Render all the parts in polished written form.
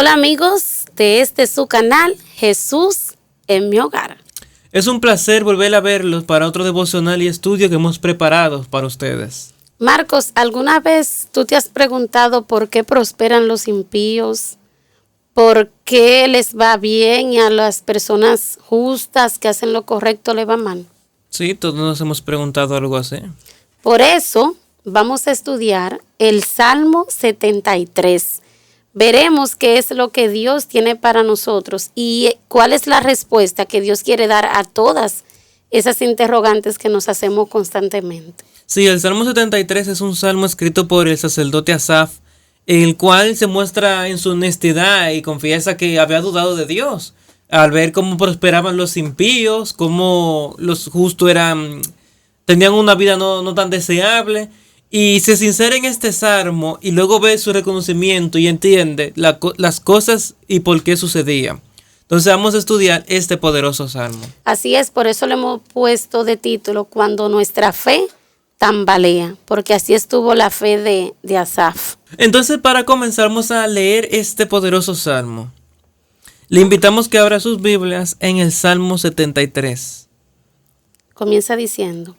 Hola amigos de su canal Jesús en mi hogar. Es un placer volver a verlos para otro devocional y estudio que hemos preparado para ustedes. Marcos, ¿alguna vez tú te has preguntado por qué prosperan los impíos? ¿Por qué les va bien y a las personas justas que hacen lo correcto le va mal? Sí, todos nos hemos preguntado algo así. Por eso vamos a estudiar el Salmo 73. Veremos qué es lo que Dios tiene para nosotros y cuál es la respuesta que Dios quiere dar a todas esas interrogantes que nos hacemos constantemente. Sí, el Salmo 73 es un salmo escrito por el sacerdote Asaf, el cual se muestra en su honestidad y confiesa que había dudado de Dios al ver cómo prosperaban los impíos, cómo los justos tenían una vida no tan deseable. Y se sincera en este salmo y luego ve su reconocimiento y entiende las cosas y por qué sucedían. Entonces vamos a estudiar este poderoso salmo. Así es, por eso le hemos puesto de título Cuando nuestra fe tambalea, porque así estuvo la fe de Asaf. Entonces, para comenzar, vamos a leer este poderoso salmo. Le invitamos que abra sus Biblias en el Salmo 73. Comienza diciendo: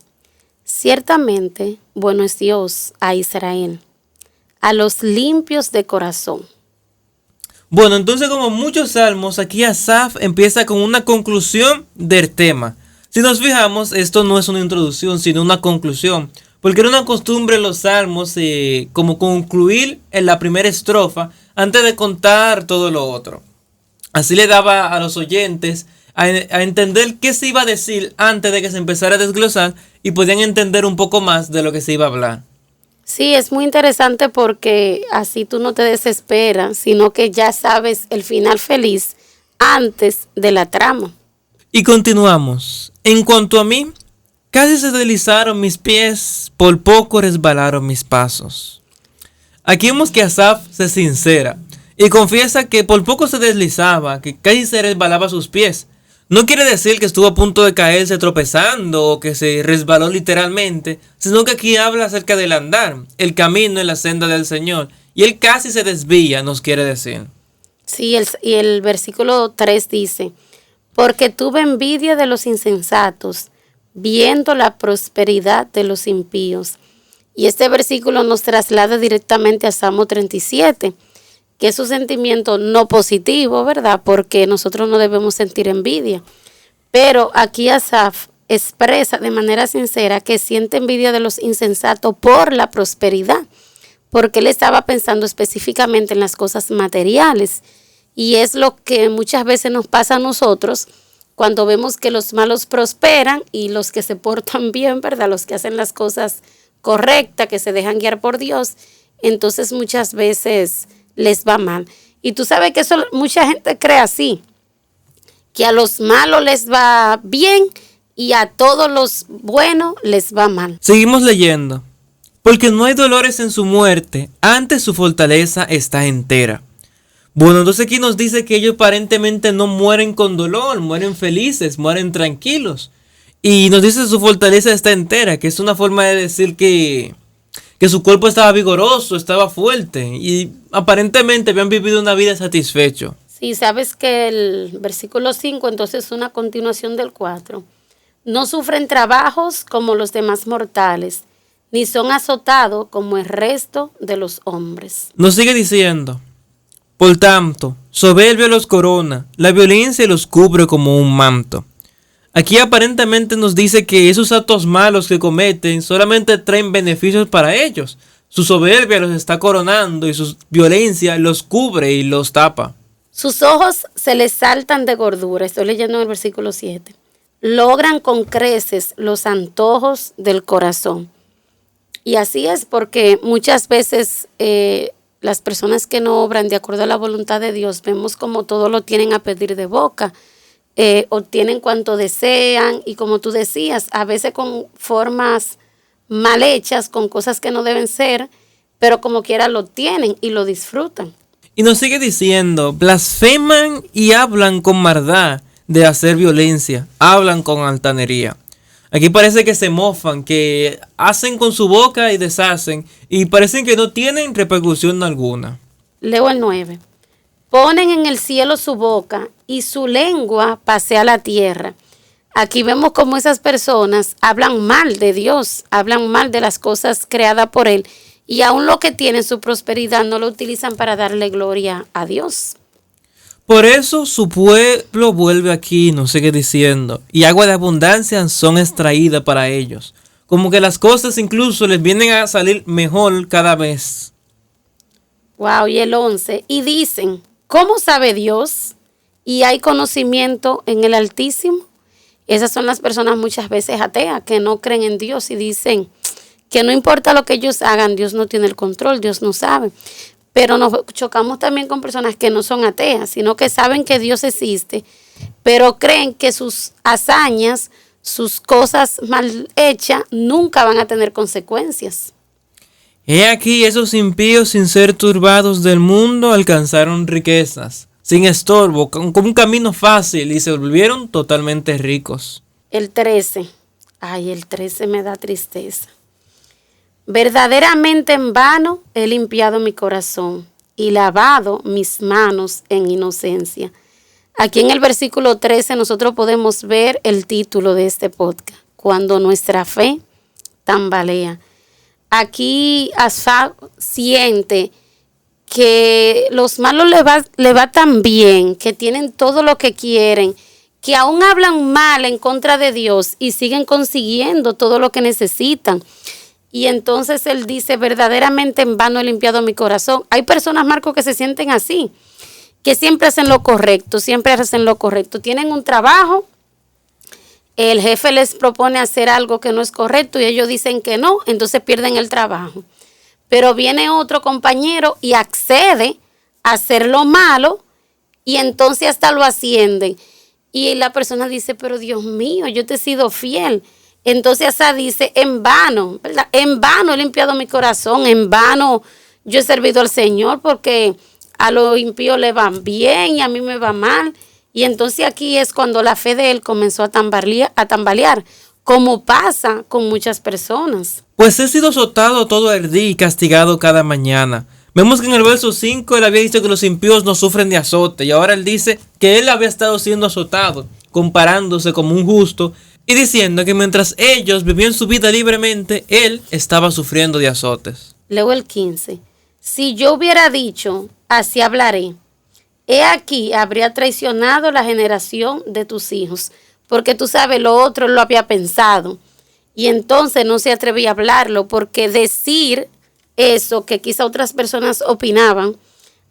Ciertamente, bueno es Dios a Israel, a los limpios de corazón. Bueno, entonces como muchos salmos, aquí Asaf empieza con una conclusión del tema. Si nos fijamos, esto no es una introducción, sino una conclusión. Porque era una costumbre en los salmos como concluir en la primera estrofa antes de contar todo lo otro. Así le daba a los oyentes a entender qué se iba a decir antes de que se empezara a desglosar y podían entender un poco más de lo que se iba a hablar. Sí, es muy interesante porque así tú no te desesperas, sino que ya sabes el final feliz antes de la trama. Y continuamos. En cuanto a mí, casi se deslizaron mis pies, por poco resbalaron mis pasos. Aquí vemos que Asaf se sincera y confiesa que por poco se deslizaba, que casi se resbalaba sus pies. No quiere decir que estuvo a punto de caerse tropezando o que se resbaló literalmente, sino que aquí habla acerca del andar, el camino en la senda del Señor. Y él casi se desvía, nos quiere decir. Sí, y el versículo 3 dice: Porque tuve envidia de los insensatos, viendo la prosperidad de los impíos. Y este versículo nos traslada directamente a Salmo 37, que es un sentimiento no positivo, ¿verdad? Porque nosotros no debemos sentir envidia. Pero aquí Asaf expresa de manera sincera que siente envidia de los insensatos por la prosperidad, porque él estaba pensando específicamente en las cosas materiales. Y es lo que muchas veces nos pasa a nosotros cuando vemos que los malos prosperan y los que se portan bien, ¿verdad? Los que hacen las cosas correctas, que se dejan guiar por Dios, entonces muchas veces les va mal. Y tú sabes que eso mucha gente cree así, que a los malos les va bien y a todos los buenos les va mal. Seguimos leyendo. Porque no hay dolores en su muerte, antes su fortaleza está entera. Bueno, entonces aquí nos dice que ellos aparentemente no mueren con dolor, mueren felices, mueren tranquilos. Y nos dice que su fortaleza está entera, que es una forma de decir que su cuerpo estaba vigoroso, estaba fuerte y aparentemente habían vivido una vida satisfecho. Sí, sabes que el versículo 5 entonces es una continuación del 4. No sufren trabajos como los demás mortales, ni son azotados como el resto de los hombres. Nos sigue diciendo: por tanto, soberbia los corona, la violencia los cubre como un manto. Aquí aparentemente nos dice que esos actos malos que cometen solamente traen beneficios para ellos. Su soberbia los está coronando y su violencia los cubre y los tapa. Sus ojos se les saltan de gordura. Estoy leyendo el versículo 7. Logran con creces los antojos del corazón. Y así es porque muchas veces las personas que no obran de acuerdo a la voluntad de Dios, vemos como todo lo tienen a pedir de boca. Obtienen cuanto desean y como tú decías, a veces con formas mal hechas, con cosas que no deben ser, pero como quiera lo tienen y lo disfrutan. Y nos sigue diciendo: blasfeman y hablan con maldad de hacer violencia, hablan con altanería. Aquí parece que se mofan, que hacen con su boca y deshacen, y parecen que no tienen repercusión alguna. Leo el 9. Ponen en el cielo su boca y su lengua pasea la tierra. Aquí vemos cómo esas personas hablan mal de Dios, hablan mal de las cosas creadas por Él, y aún lo que tienen, su prosperidad, no lo utilizan para darle gloria a Dios. Por eso su pueblo vuelve aquí, nos sigue diciendo, y agua de abundancia son extraídas para ellos. Como que las cosas incluso les vienen a salir mejor cada vez. Wow, y el 11, y dicen, ¿cómo sabe Dios? ¿Y hay conocimiento en el Altísimo? Esas son las personas muchas veces ateas, que no creen en Dios y dicen que no importa lo que ellos hagan, Dios no tiene el control, Dios no sabe. Pero nos chocamos también con personas que no son ateas, sino que saben que Dios existe, pero creen que sus hazañas, sus cosas mal hechas, nunca van a tener consecuencias. He aquí esos impíos sin ser turbados del mundo alcanzaron riquezas, sin estorbo, con un camino fácil y se volvieron totalmente ricos. El 13. Ay, el 13 me da tristeza. Verdaderamente en vano he limpiado mi corazón y lavado mis manos en inocencia. Aquí en el versículo 13 nosotros podemos ver el título de este podcast, cuando nuestra fe tambalea. Aquí Asaf siente que los malos le va tan bien, que tienen todo lo que quieren, que aún hablan mal en contra de Dios y siguen consiguiendo todo lo que necesitan. Y entonces él dice, verdaderamente en vano he limpiado mi corazón. Hay personas, Marco, que se sienten así, que siempre hacen lo correcto, Tienen un trabajo, el jefe les propone hacer algo que no es correcto y ellos dicen que no, entonces pierden el trabajo. Pero viene otro compañero y accede a hacer lo malo y entonces hasta lo ascienden. Y la persona dice, pero Dios mío, yo te he sido fiel. Entonces Asaf dice, en vano, ¿verdad? En vano he limpiado mi corazón, en vano yo he servido al Señor, porque a los impíos le van bien y a mí me va mal. Y entonces aquí es cuando la fe de él comenzó a tambalear, como pasa con muchas personas. Pues he sido azotado todo el día y castigado cada mañana. Vemos que en el verso 5 él había dicho que los impíos no sufren de azote, y ahora él dice que él había estado siendo azotado, comparándose como un justo, y diciendo que mientras ellos vivían su vida libremente, él estaba sufriendo de azotes. Luego el 15. Si yo hubiera dicho, así hablaré, he aquí habría traicionado la generación de tus hijos, porque tú sabes, lo otro lo había pensado. Y entonces no se atrevía a hablarlo, porque decir eso que quizá otras personas opinaban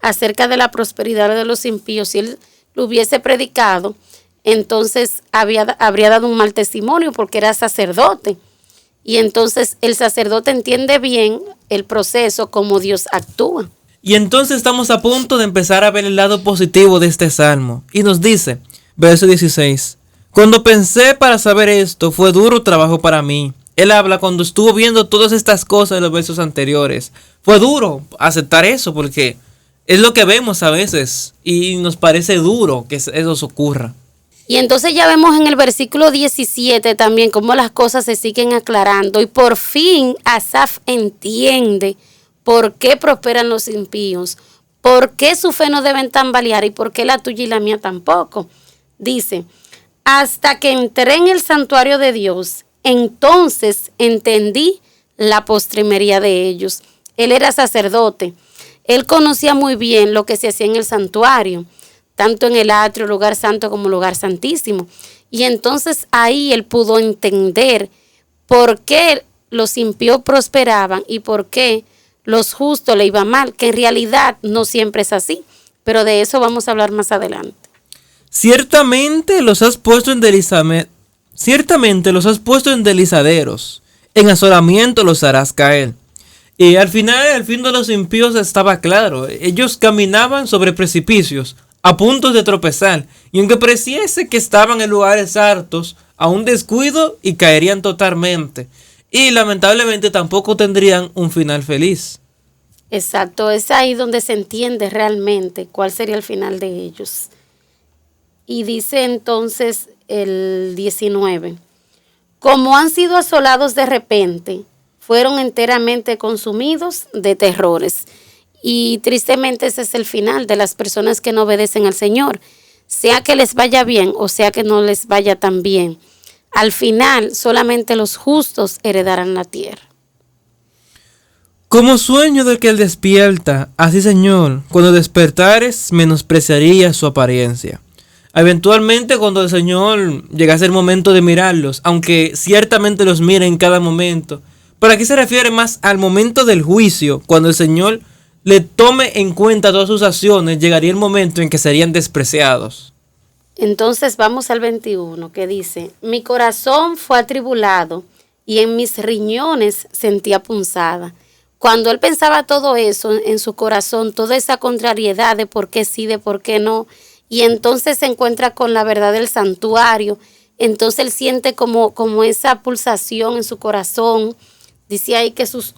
acerca de la prosperidad de los impíos, si él lo hubiese predicado, entonces habría dado un mal testimonio, porque era sacerdote. Y entonces el sacerdote entiende bien el proceso, como Dios actúa. Y entonces estamos a punto de empezar a ver el lado positivo de este salmo. Y nos dice, verso 16, cuando pensé para saber esto, fue duro trabajo para mí. Él habla cuando estuvo viendo todas estas cosas de los versos anteriores. Fue duro aceptar eso, porque es lo que vemos a veces y nos parece duro que eso ocurra. Y entonces ya vemos en el versículo 17 también cómo las cosas se siguen aclarando. Y por fin Asaf entiende por qué prosperan los impíos, por qué su fe no deben tambalear y por qué la tuya y la mía tampoco. Dice, hasta que entré en el santuario de Dios, entonces entendí la postrimería de ellos. Él era sacerdote. Él conocía muy bien lo que se hacía en el santuario, tanto en el atrio, lugar santo, como lugar santísimo. Y entonces ahí él pudo entender por qué los impíos prosperaban y por qué los justos le iban mal, que en realidad no siempre es así, pero de eso vamos a hablar más adelante. Ciertamente los has puesto en delizaderos, en asolamiento los harás caer. Y al final, el fin de los impíos estaba claro. Ellos caminaban sobre precipicios, a punto de tropezar, y aunque pareciese que estaban en lugares altos, a un descuido y caerían totalmente. Y lamentablemente tampoco tendrían un final feliz. Exacto, es ahí donde se entiende realmente cuál sería el final de ellos. Y dice entonces el 19, como han sido asolados de repente, fueron enteramente consumidos de terrores. Y tristemente ese es el final de las personas que no obedecen al Señor. Sea que les vaya bien o sea que no les vaya tan bien. Al final solamente los justos heredarán la tierra. Como sueño del que él despierta, así Señor, cuando despertares menospreciaría su apariencia. Eventualmente cuando el Señor llegase el momento de mirarlos, aunque ciertamente los mire en cada momento, pero aquí se refiere más al momento del juicio, cuando el Señor le tome en cuenta todas sus acciones, llegaría el momento en que serían despreciados. Entonces vamos al 21 que dice, mi corazón fue atribulado y en mis riñones sentía punzada. Cuando él pensaba todo eso en su corazón, toda esa contrariedad de por qué sí, de por qué no, y entonces se encuentra con la verdad del santuario, entonces él siente como esa pulsación en su corazón. Dice ahí que sus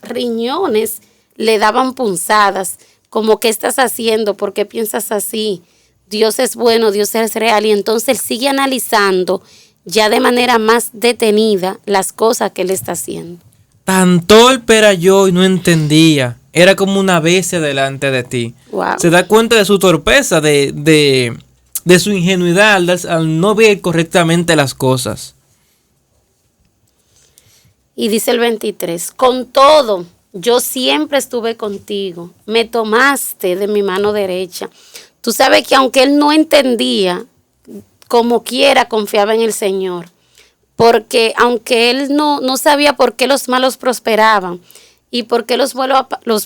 riñones le daban punzadas, como ¿qué estás haciendo? ¿Por qué piensas así? Dios es bueno, Dios es real, y entonces él sigue analizando ya de manera más detenida las cosas que él está haciendo. Tan torpe era yo y no entendía. Era como una bestia delante de ti. Wow. Se da cuenta de su torpeza, de su ingenuidad al no ver correctamente las cosas. Y dice el 23, con todo, yo siempre estuve contigo, me tomaste de mi mano derecha. Tú sabes que aunque él no entendía, como quiera confiaba en el Señor. Porque aunque él no sabía por qué los malos prosperaban y por qué los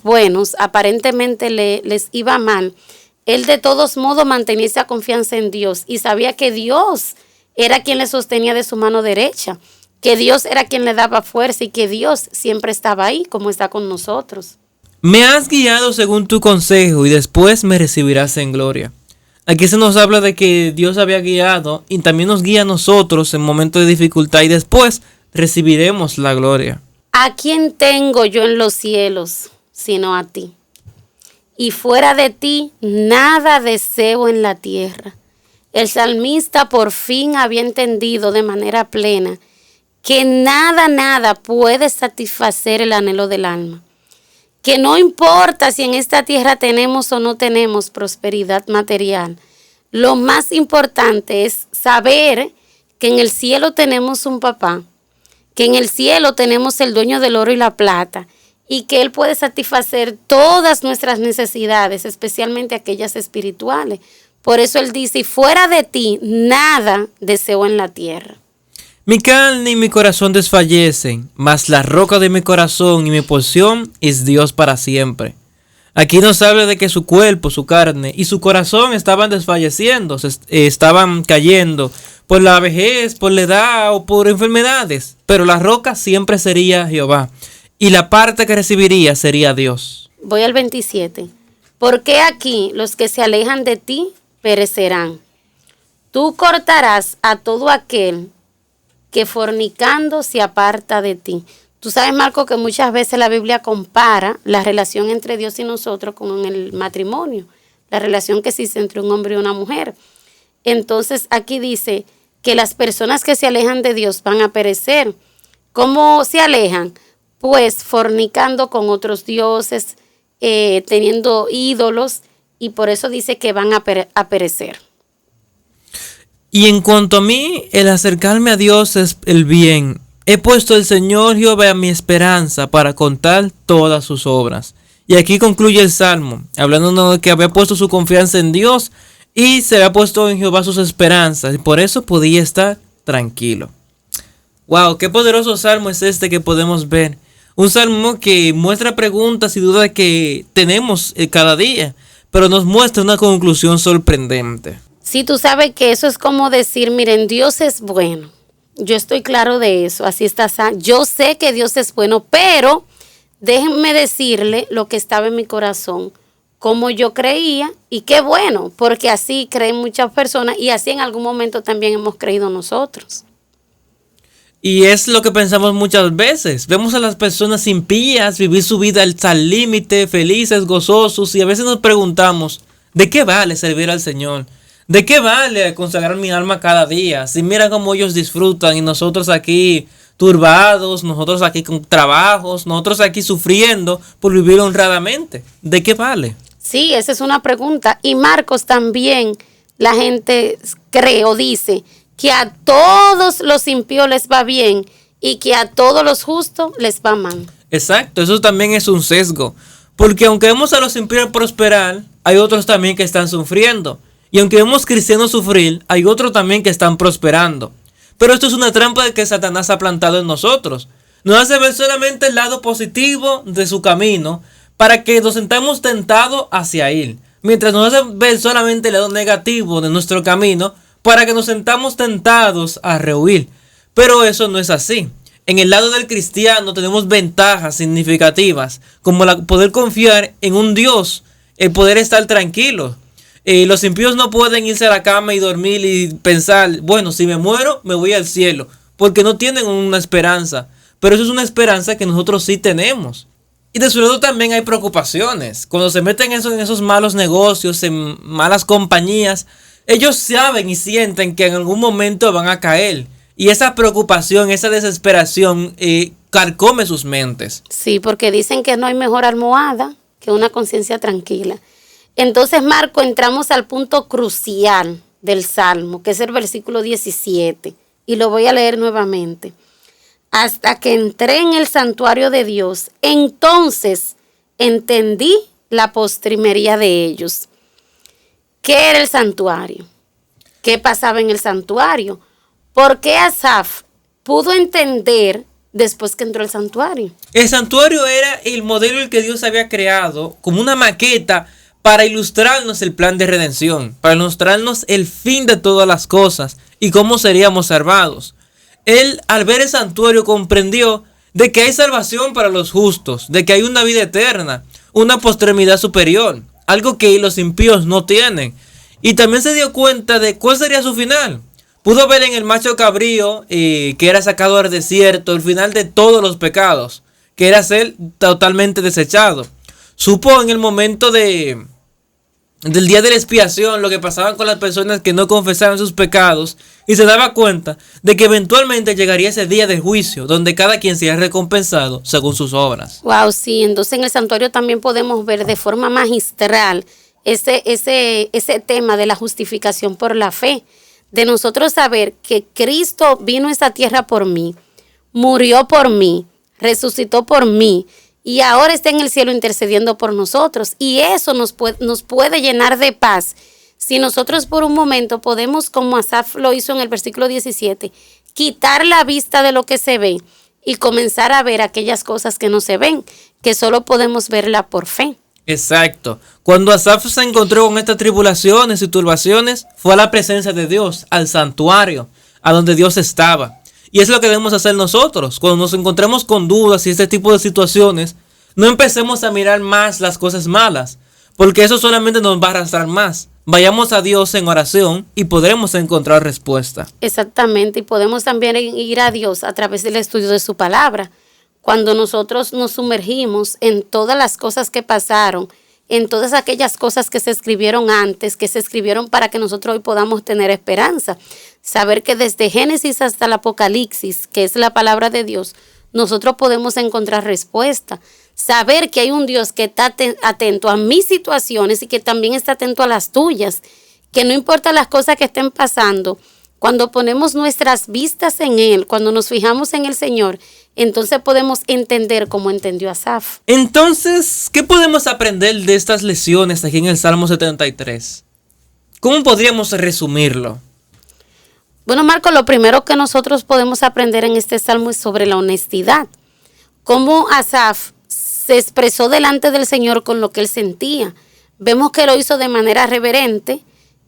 buenos aparentemente les iba mal, él de todos modos mantenía esa confianza en Dios y sabía que Dios era quien le sostenía de su mano derecha, que Dios era quien le daba fuerza y que Dios siempre estaba ahí como está con nosotros. Me has guiado según tu consejo y después me recibirás en gloria. Aquí se nos habla de que Dios había guiado y también nos guía a nosotros en momentos de dificultad y después recibiremos la gloria. ¿A quién tengo yo en los cielos sino a ti? Y fuera de ti nada deseo en la tierra. El salmista por fin había entendido de manera plena que nada puede satisfacer el anhelo del alma. Que no importa si en esta tierra tenemos o no tenemos prosperidad material. Lo más importante es saber que en el cielo tenemos un papá, que en el cielo tenemos el dueño del oro y la plata y que Él puede satisfacer todas nuestras necesidades, especialmente aquellas espirituales. Por eso Él dice, y fuera de ti nada deseo en la tierra. Mi carne y mi corazón desfallecen, mas la roca de mi corazón y mi porción es Dios para siempre. Aquí nos habla de que su cuerpo, su carne y su corazón estaban desfalleciendo, estaban cayendo por la vejez, por la edad o por enfermedades. Pero la roca siempre sería Jehová y la parte que recibiría sería Dios. Voy al 27. Porque aquí los que se alejan de ti perecerán. Tú cortarás a todo aquel que fornicando se aparta de ti. Tú sabes, Marco, que muchas veces la Biblia compara la relación entre Dios y nosotros con el matrimonio, la relación que existe entre un hombre y una mujer. Entonces aquí dice que las personas que se alejan de Dios van a perecer. ¿Cómo se alejan? Pues fornicando con otros dioses, teniendo ídolos, y por eso dice que van a perecer. Y en cuanto a mí, el acercarme a Dios es el bien. He puesto el Señor Jehová mi esperanza para contar todas sus obras. Y aquí concluye el Salmo, hablando de que había puesto su confianza en Dios y se había puesto en Jehová sus esperanzas. Y por eso podía estar tranquilo. Wow, qué poderoso salmo es este que podemos ver. Un salmo que muestra preguntas y dudas que tenemos cada día, pero nos muestra una conclusión sorprendente. Sí, tú sabes que eso es como decir, miren, Dios es bueno. Yo estoy claro de eso, así está. Yo sé que Dios es bueno, pero déjenme decirle lo que estaba en mi corazón, como yo creía, y qué bueno, porque así creen muchas personas y así en algún momento también hemos creído nosotros. Y es lo que pensamos muchas veces. Vemos a las personas impías vivir su vida al límite, felices, gozosos, y a veces nos preguntamos, ¿de qué vale servir al Señor? ¿De qué vale consagrar mi alma cada día? Si mira cómo ellos disfrutan y nosotros aquí turbados, nosotros aquí con trabajos, nosotros aquí sufriendo por vivir honradamente. ¿De qué vale? Sí, esa es una pregunta. Y Marcos, también la gente cree o dice que a todos los impíos les va bien y que a todos los justos les va mal. Exacto, eso también es un sesgo. Porque aunque vemos a los impíos prosperar, hay otros también que están sufriendo. Y aunque vemos cristianos sufrir, hay otros también que están prosperando. Pero esto es una trampa que Satanás ha plantado en nosotros. Nos hace ver solamente el lado positivo de su camino para que nos sentamos tentados hacia él. Mientras nos hace ver solamente el lado negativo de nuestro camino para que nos sentamos tentados a rehuir. Pero eso no es así. En el lado del cristiano tenemos ventajas significativas, como poder confiar en un Dios, el poder estar tranquilo. Los impíos no pueden irse a la cama y dormir y pensar, bueno, si me muero, me voy al cielo, porque no tienen una esperanza. Pero eso es una esperanza que nosotros sí tenemos. Y de su lado también hay preocupaciones. Cuando se meten en esos malos negocios, en malas compañías, ellos saben y sienten que en algún momento van a caer. Y esa preocupación, esa desesperación carcome sus mentes. Sí, porque dicen que no hay mejor almohada que una conciencia tranquila. Entonces, Marco, entramos al punto crucial del Salmo, que es el versículo 17. Y lo voy a leer nuevamente. Hasta que entré en el santuario de Dios, entonces entendí la postrimería de ellos. ¿Qué era el santuario? ¿Qué pasaba en el santuario? ¿Por qué Asaf pudo entender después que entró al santuario? El santuario era el modelo el que Dios había creado como una maqueta para ilustrarnos el plan de redención, para ilustrarnos el fin de todas las cosas y cómo seríamos salvados. Él, al ver el santuario, comprendió de que hay salvación para los justos, de que hay una vida eterna, una posteridad superior, algo que los impíos no tienen. Y también se dio cuenta de cuál sería su final. Pudo ver en el macho cabrío que era sacado al desierto el final de todos los pecados, que era ser totalmente desechado. Supo en el momento del día de la expiación lo que pasaba con las personas que no confesaban sus pecados y se daba cuenta de que eventualmente llegaría ese día del juicio donde cada quien sea recompensado según sus obras. Wow, sí, entonces en el santuario también podemos ver de forma magistral ese tema de la justificación por la fe, de nosotros saber que Cristo vino a esta tierra por mí, murió por mí, resucitó por mí y ahora está en el cielo intercediendo por nosotros. Y eso nos puede llenar de paz si nosotros por un momento podemos, como Asaf lo hizo en el versículo 17, quitar la vista de lo que se ve y comenzar a ver aquellas cosas que no se ven, que solo podemos verla por fe. Exacto. Cuando Asaf se encontró con estas tribulaciones y turbaciones, fue a la presencia de Dios, al santuario, a donde Dios estaba. Y es lo que debemos hacer nosotros. Cuando nos encontremos con dudas y este tipo de situaciones, no empecemos a mirar más las cosas malas, porque eso solamente nos va a arrastrar más. Vayamos a Dios en oración y podremos encontrar respuesta. Exactamente, y podemos también ir a Dios a través del estudio de su palabra. Cuando nosotros nos sumergimos en todas las cosas que pasaron, en todas aquellas cosas que se escribieron antes, que se escribieron para que nosotros hoy podamos tener esperanza. Saber que desde Génesis hasta el Apocalipsis, que es la palabra de Dios, nosotros podemos encontrar respuesta. Saber que hay un Dios que está atento a mis situaciones y que también está atento a las tuyas. Que no importa las cosas que estén pasando, cuando ponemos nuestras vistas en Él, cuando nos fijamos en el Señor, entonces podemos entender como entendió Asaf. Entonces, ¿qué podemos aprender de estas lecciones aquí en el Salmo 73? ¿Cómo podríamos resumirlo? Bueno, Marco, lo primero que nosotros podemos aprender en este salmo es sobre la honestidad. Cómo Asaf se expresó delante del Señor con lo que él sentía. Vemos que lo hizo de manera reverente,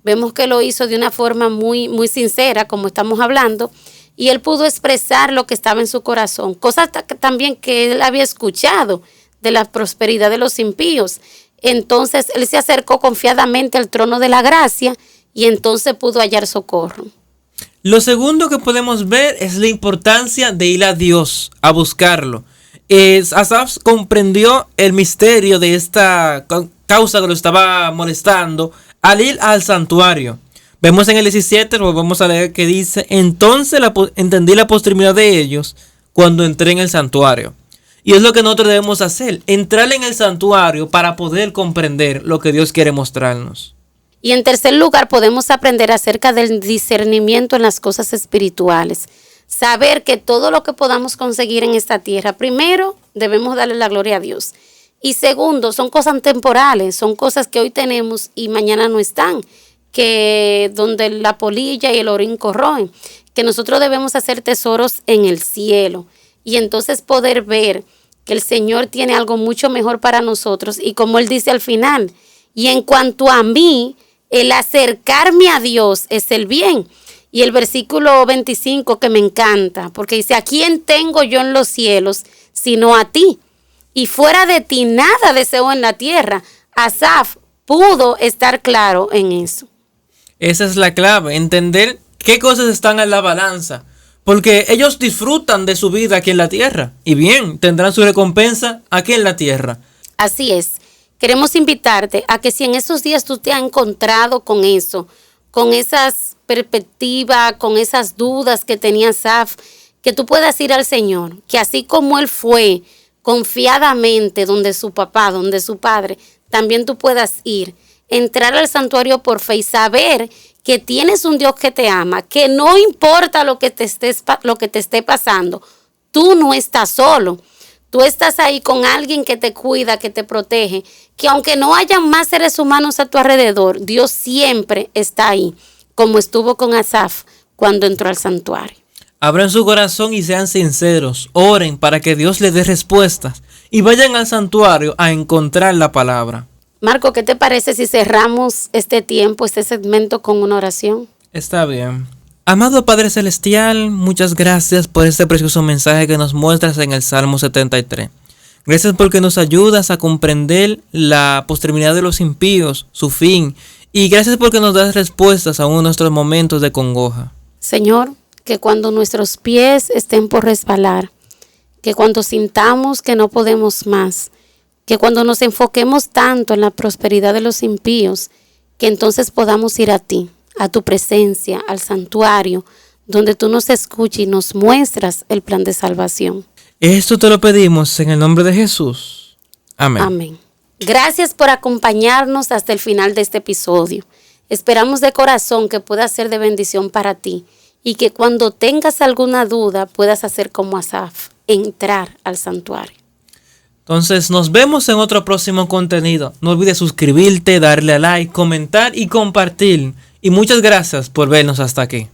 vemos que lo hizo de una forma muy, muy sincera, como estamos hablando, y él pudo expresar lo que estaba en su corazón. Cosas también que él había escuchado de la prosperidad de los impíos. Entonces él se acercó confiadamente al trono de la gracia y entonces pudo hallar socorro. Lo segundo que podemos ver es la importancia de ir a Dios, a buscarlo. Asaf comprendió el misterio de esta causa que lo estaba molestando al ir al santuario. Vemos en el 17, lo vamos a leer, que dice: entonces entendí la posteridad de ellos cuando entré en el santuario. Y es lo que nosotros debemos hacer, entrar en el santuario para poder comprender lo que Dios quiere mostrarnos. Y en tercer lugar, podemos aprender acerca del discernimiento en las cosas espirituales. Saber que todo lo que podamos conseguir en esta tierra, primero, debemos darle la gloria a Dios. Y segundo, son cosas temporales, son cosas que hoy tenemos y mañana no están, que donde la polilla y el orín corroen, que nosotros debemos hacer tesoros en el cielo y entonces poder ver que el Señor tiene algo mucho mejor para nosotros y como Él dice al final, y en cuanto a mí, el acercarme a Dios es el bien. Y el versículo 25 que me encanta, porque dice, ¿a quién tengo yo en los cielos sino a ti? Y fuera de ti nada deseo en la tierra. Asaf pudo estar claro en eso. Esa es la clave, entender qué cosas están en la balanza. Porque ellos disfrutan de su vida aquí en la tierra. Y bien, tendrán su recompensa aquí en la tierra. Así es. Queremos invitarte a que si en esos días tú te has encontrado con eso, con esas perspectivas, con esas dudas que tenía Asaf, que tú puedas ir al Señor, que así como Él fue confiadamente donde su papá, donde su padre, también tú puedas ir, entrar al santuario por fe y saber que tienes un Dios que te ama, que no importa lo que te esté pasando, tú no estás solo. Tú estás ahí con alguien que te cuida, que te protege, que aunque no haya más seres humanos a tu alrededor, Dios siempre está ahí, como estuvo con Asaf cuando entró al santuario. Abran su corazón y sean sinceros, oren para que Dios les dé respuestas y vayan al santuario a encontrar la palabra. Marco, ¿qué te parece si cerramos este tiempo, este segmento con una oración? Está bien. Amado Padre Celestial, muchas gracias por este precioso mensaje que nos muestras en el Salmo 73. Gracias porque nos ayudas a comprender la posteridad de los impíos, su fin, y gracias porque nos das respuestas aún en nuestros momentos de congoja. Señor, que cuando nuestros pies estén por resbalar, que cuando sintamos que no podemos más, que cuando nos enfoquemos tanto en la prosperidad de los impíos, que entonces podamos ir a ti, a tu presencia, al santuario, donde tú nos escuchas y nos muestras el plan de salvación. Esto te lo pedimos en el nombre de Jesús. Amén. Amén. Gracias por acompañarnos hasta el final de este episodio. Esperamos de corazón que pueda ser de bendición para ti y que cuando tengas alguna duda puedas hacer como Asaf, entrar al santuario. Entonces nos vemos en otro próximo contenido. No olvides suscribirte, darle a like, comentar y compartir. Y muchas gracias por vernos hasta aquí.